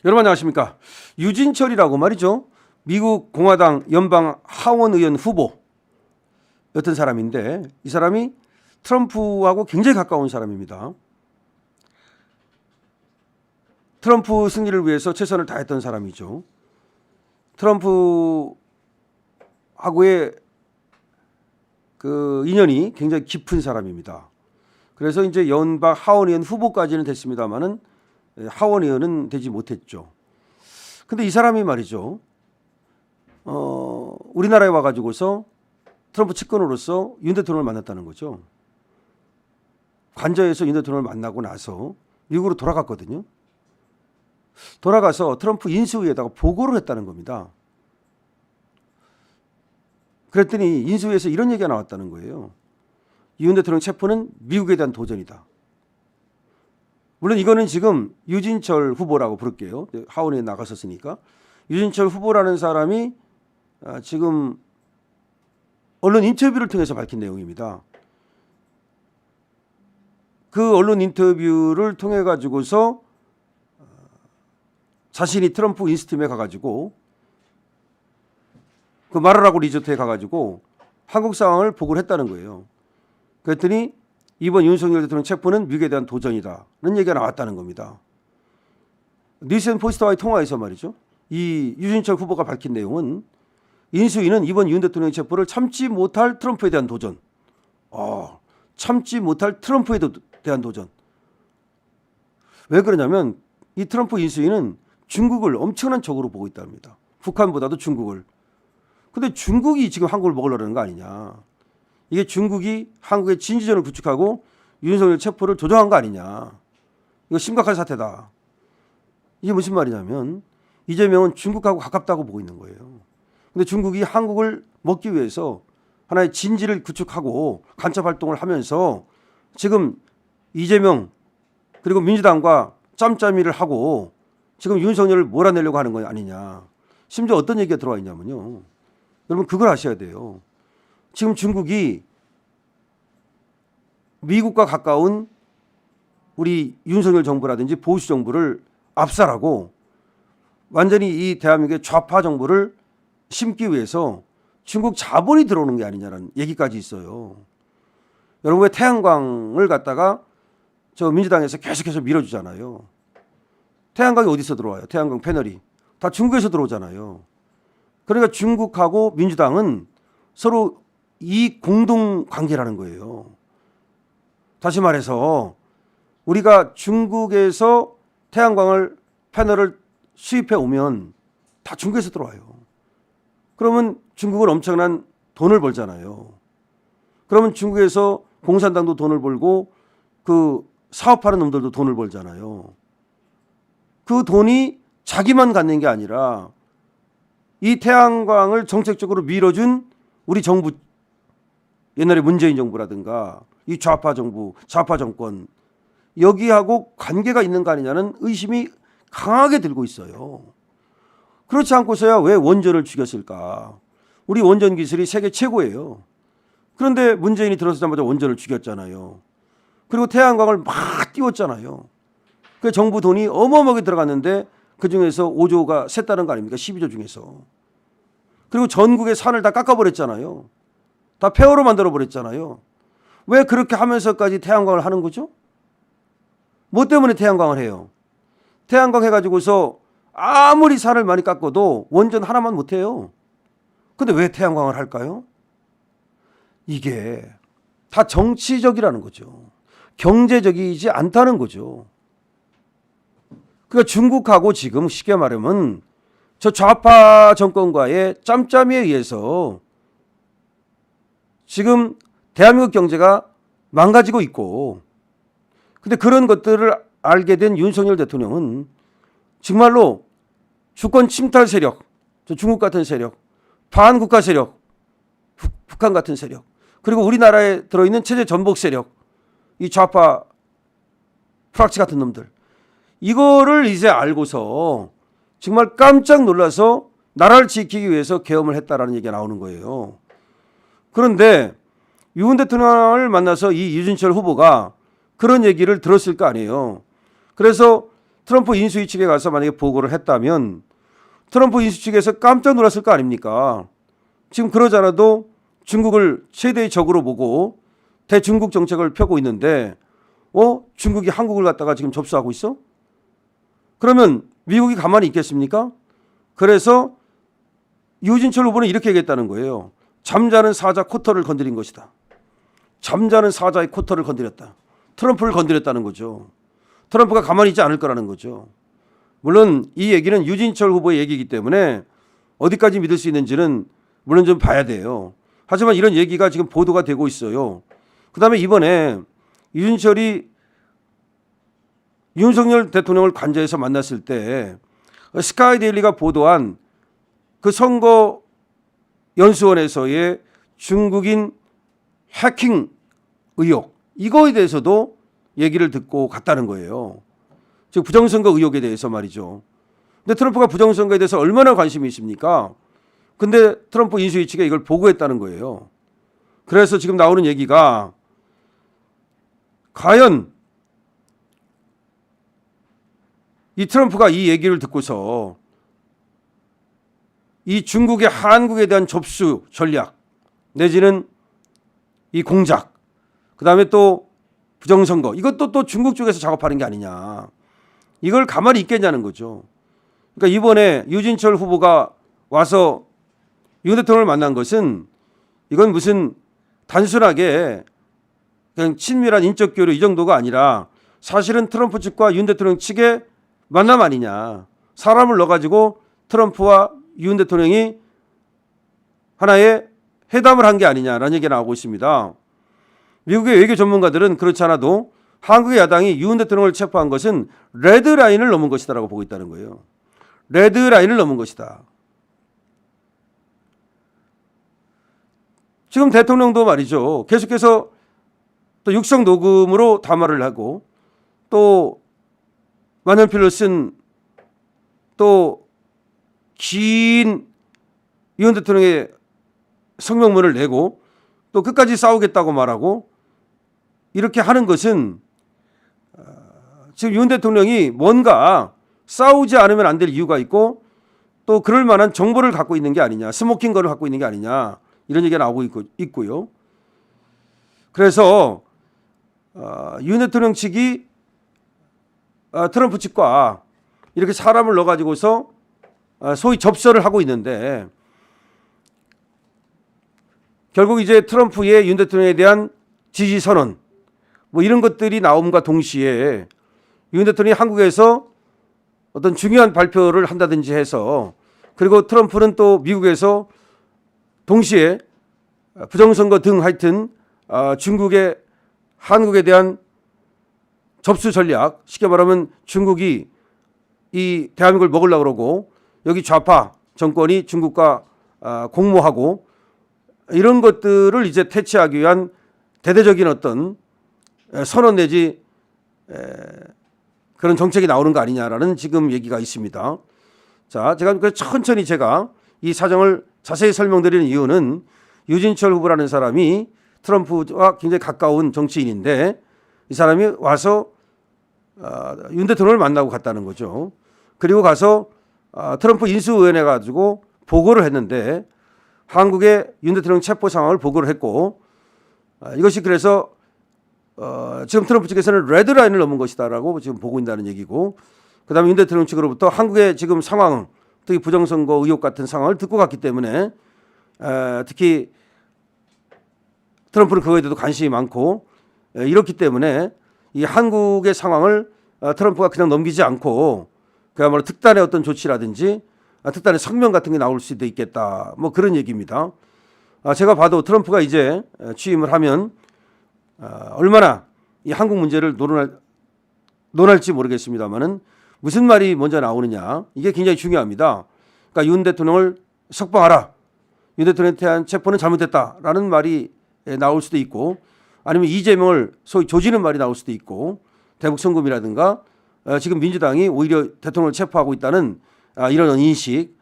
여러분 안녕하십니까. 유진철이라고 말이죠. 미국 공화당 연방 하원의원 후보였던 사람인데 이 사람이 트럼프하고 굉장히 가까운 사람입니다. 트럼프 승리를 위해서 최선을 다했던 사람이죠. 트럼프하고의 그 인연이 굉장히 깊은 사람입니다. 그래서 이제 연방 하원의원 후보까지는 됐습니다만은 하원의원은 되지 못했죠. 근데 이 사람이 말이죠. 우리나라에 와가지고서 트럼프 측근으로서 윤 대통령을 만났다는 거죠. 관저에서 윤 대통령을 만나고 나서 미국으로 돌아갔거든요. 돌아가서 트럼프 인수위에다가 보고를 했다는 겁니다. 그랬더니 인수위에서 이런 얘기가 나왔다는 거예요. 윤 대통령 체포는 미국에 대한 도전이다. 물론 이거는 지금 유진철 후보라고 부를게요. 하원에 나갔었으니까. 유진철 후보라는 사람이 지금 언론 인터뷰를 통해서 밝힌 내용입니다. 그 언론 인터뷰를 통해 가지고서 자신이 트럼프 인스팀에 가가지고 그 마르라고 리조트에 가가지고 한국 상황을 보고를 했다는 거예요. 그랬더니 이번 윤석열 대통령 체포는 미국에 대한 도전이다는 얘기가 나왔다는 겁니다. 뉴스앤포스트와의 통화에서 말이죠. 이 유진철 후보가 밝힌 내용은 인수위는 이번 윤 대통령 체포를 참지 못할 트럼프에 대한 도전. 참지 못할 트럼프에 대한 도전. 왜 그러냐면 이 트럼프 인수위는 중국을 엄청난 적으로 보고 있답니다. 북한보다도 중국을. 근데 중국이 지금 한국을 먹으려는 거 아니냐. 이게 중국이 한국의 진지전을 구축하고 윤석열 체포를 조정한 거 아니냐. 이거 심각한 사태다. 이게 무슨 말이냐면 이재명은 중국하고 가깝다고 보고 있는 거예요. 근데 중국이 한국을 먹기 위해서 하나의 진지를 구축하고 간첩 활동을 하면서 지금 이재명 그리고 민주당과 짬짬이를 하고 지금 윤석열을 몰아내려고 하는 거 아니냐. 심지어 어떤 얘기가 들어와 있냐면요. 여러분 그걸 아셔야 돼요. 지금 중국이 미국과 가까운 우리 윤석열 정부라든지 보수 정부를 압살하고 완전히 이 대한민국의 좌파 정부를 심기 위해서 중국 자본이 들어오는 게 아니냐라는 얘기까지 있어요. 여러분 왜 태양광을 갖다가 저 민주당에서 계속해서 밀어주잖아요. 태양광이 어디서 들어와요? 태양광 패널이. 다 중국에서 들어오잖아요. 그러니까 중국하고 민주당은 서로 이 공동 관계라는 거예요. 다시 말해서 우리가 중국에서 태양광을 패널을 수입해 오면 다 중국에서 들어와요. 그러면 중국은 엄청난 돈을 벌잖아요. 그러면 중국에서 공산당도 돈을 벌고 그 사업하는 놈들도 돈을 벌잖아요. 그 돈이 자기만 갖는 게 아니라 이 태양광을 정책적으로 밀어준 우리 정부, 옛날에 문재인 정부라든가 이 좌파 정부, 좌파 정권 여기하고 관계가 있는 거 아니냐는 의심이 강하게 들고 있어요. 그렇지 않고서야 왜 원전을 죽였을까? 우리 원전 기술이 세계 최고예요. 그런데 문재인이 들어서자마자 원전을 죽였잖아요. 그리고 태양광을 막 띄웠잖아요. 그 정부 돈이 어마어마하게 들어갔는데 그중에서 5조가 샜다는 거 아닙니까? 12조 중에서. 그리고 전국의 산을 다 깎아버렸잖아요. 다 폐허로 만들어버렸잖아요. 왜 그렇게 하면서까지 태양광을 하는 거죠? 뭐 때문에 태양광을 해요? 태양광 해가지고서 아무리 산을 많이 깎아도 원전 하나만 못해요. 근데 왜 태양광을 할까요? 이게 다 정치적이라는 거죠. 경제적이지 않다는 거죠. 그러니까 중국하고 지금 쉽게 말하면 저 좌파 정권과의 짬짬이에 의해서 지금 대한민국 경제가 망가지고 있고 근데 그런 것들을 알게 된 윤석열 대통령은 정말로 주권 침탈 세력, 저 중국 같은 세력, 반국가 세력, 북한 같은 세력 그리고 우리나라에 들어있는 체제 전복 세력 이 좌파 프락치 같은 놈들 이거를 이제 알고서 정말 깜짝 놀라서 나라를 지키기 위해서 계엄을 했다라는 얘기가 나오는 거예요. 그런데 윤 대통령을 만나서 이 유진철 후보가 그런 얘기를 들었을 거 아니에요. 그래서 트럼프 인수위 측에 가서 만약에 보고를 했다면 트럼프 인수 측에서 깜짝 놀랐을 거 아닙니까? 지금 그러지 않아도 중국을 최대의 적으로 보고 대중국 정책을 펴고 있는데 중국이 한국을 갖다가 지금 접수하고 있어? 그러면 미국이 가만히 있겠습니까? 그래서 유진철 후보는 이렇게 얘기했다는 거예요. 잠자는 사자 코털을 건드린 것이다. 잠자는 사자의 코털을 건드렸다. 트럼프를 건드렸다는 거죠. 트럼프가 가만히 있지 않을 거라는 거죠. 물론 이 얘기는 유진철 후보의 얘기이기 때문에 어디까지 믿을 수 있는지는 물론 좀 봐야 돼요. 하지만 이런 얘기가 지금 보도가 되고 있어요. 그다음에 이번에 유진철이 윤석열 대통령을 관저에서 만났을 때 스카이데일리가 보도한 그 선거 연수원에서의 중국인 해킹 의혹, 이거에 대해서도 얘기를 듣고 갔다는 거예요. 즉 부정선거 의혹에 대해서 말이죠. 근데 트럼프가 부정선거에 대해서 얼마나 관심이 있습니까? 근데 트럼프 인수위 측에 이걸 보고했다는 거예요. 그래서 지금 나오는 얘기가 과연 이 트럼프가 이 얘기를 듣고서 이 중국의 한국에 대한 접수 전략 내지는 이 공작, 그다음에 또 부정선거, 이것도 또 중국 쪽에서 작업하는 게 아니냐, 이걸 가만히 있겠냐는 거죠. 그러니까 이번에 유진철 후보가 와서 윤 대통령을 만난 것은 이건 무슨 단순하게 그냥 친밀한 인적 교류 이 정도가 아니라 사실은 트럼프 측과 윤 대통령 측의 만남 아니냐. 사람을 넣어가지고 트럼프와 윤 대통령이 하나의 회담을 한 게 아니냐라는 얘기가 나오고 있습니다. 미국의 외교 전문가들은 그렇지 않아도 한국의 야당이 윤 대통령을 체포한 것은 레드라인을 넘은 것이다라고 보고 있다는 거예요. 레드라인을 넘은 것이다. 지금 대통령도 말이죠. 계속해서 또 육성 녹음으로 담화를 하고 또 만년필로 쓴 또 긴 윤 대통령의 성명문을 내고 또 끝까지 싸우겠다고 말하고 이렇게 하는 것은 지금 윤 대통령이 뭔가 싸우지 않으면 안 될 이유가 있고 또 그럴 만한 정보를 갖고 있는 게 아니냐, 스모킹 거를 갖고 있는 게 아니냐, 이런 얘기가 나오고 있고요. 그래서 윤 대통령 측이 트럼프 측과 이렇게 사람을 넣어가지고서 소위 접선을 하고 있는데 결국 이제 트럼프의 윤 대통령에 대한 지지 선언 뭐 이런 것들이 나옴과 동시에 윤 대통령이 한국에서 어떤 중요한 발표를 한다든지 해서 그리고 트럼프는 또 미국에서 동시에 부정선거 등 하여튼 중국의 한국에 대한 접수 전략, 쉽게 말하면 중국이 이 대한민국을 먹으려고 그러고 여기 좌파 정권이 중국과 공모하고 이런 것들을 이제 퇴치하기 위한 대대적인 어떤 선언 내지 그런 정책이 나오는 거 아니냐라는 지금 얘기가 있습니다. 자, 제가 천천히 제가 이 사정을 자세히 설명드리는 이유는 유진철 후보라는 사람이 트럼프와 굉장히 가까운 정치인인데 이 사람이 와서 윤 대통령을 만나고 갔다는 거죠. 그리고 가서 트럼프 인수위원회 가지고 보고를 했는데 한국의 윤 대통령 체포 상황을 보고를 했고 이것이 그래서 지금 트럼프 측에서는 레드라인을 넘은 것이다라고 지금 보고 있다는 얘기고 그다음에 윤 대통령 측으로부터 한국의 지금 상황, 특히 부정선거 의혹 같은 상황을 듣고 갔기 때문에 특히 트럼프는 그거에 대해서 관심이 많고 이렇기 때문에 이 한국의 상황을 트럼프가 그냥 넘기지 않고 그야말로 특단의 어떤 조치라든지 특단의 성명 같은 게 나올 수도 있겠다. 뭐 그런 얘기입니다. 제가 봐도 트럼프가 이제 취임을 하면 얼마나 이 한국 문제를 논할지 모르겠습니다만은 무슨 말이 먼저 나오느냐 이게 굉장히 중요합니다. 그러니까 윤 대통령을 석방하라. 윤 대통령에 대한 체포는 잘못됐다라는 말이 나올 수도 있고 아니면 이재명을 소위 조지는 말이 나올 수도 있고 대북송금이라든가 지금 민주당이 오히려 대통령을 체포하고 있다는 이런 인식,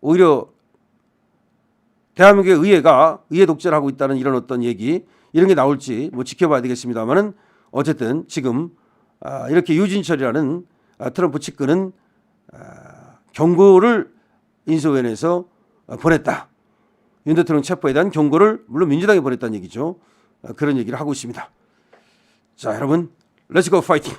오히려 대한민국의 의회가 의회 독재를 하고 있다는 이런 어떤 얘기 이런 게 나올지 뭐 지켜봐야 되겠습니다만은 어쨌든 지금 이렇게 유진철이라는 트럼프 측근은 경고를 인수위원회에서 보냈다. 윤 대통령 체포에 대한 경고를 물론 민주당이 보냈다는 얘기죠. 그런 얘기를 하고 있습니다. 자, 여러분, 렛츠고 파이팅!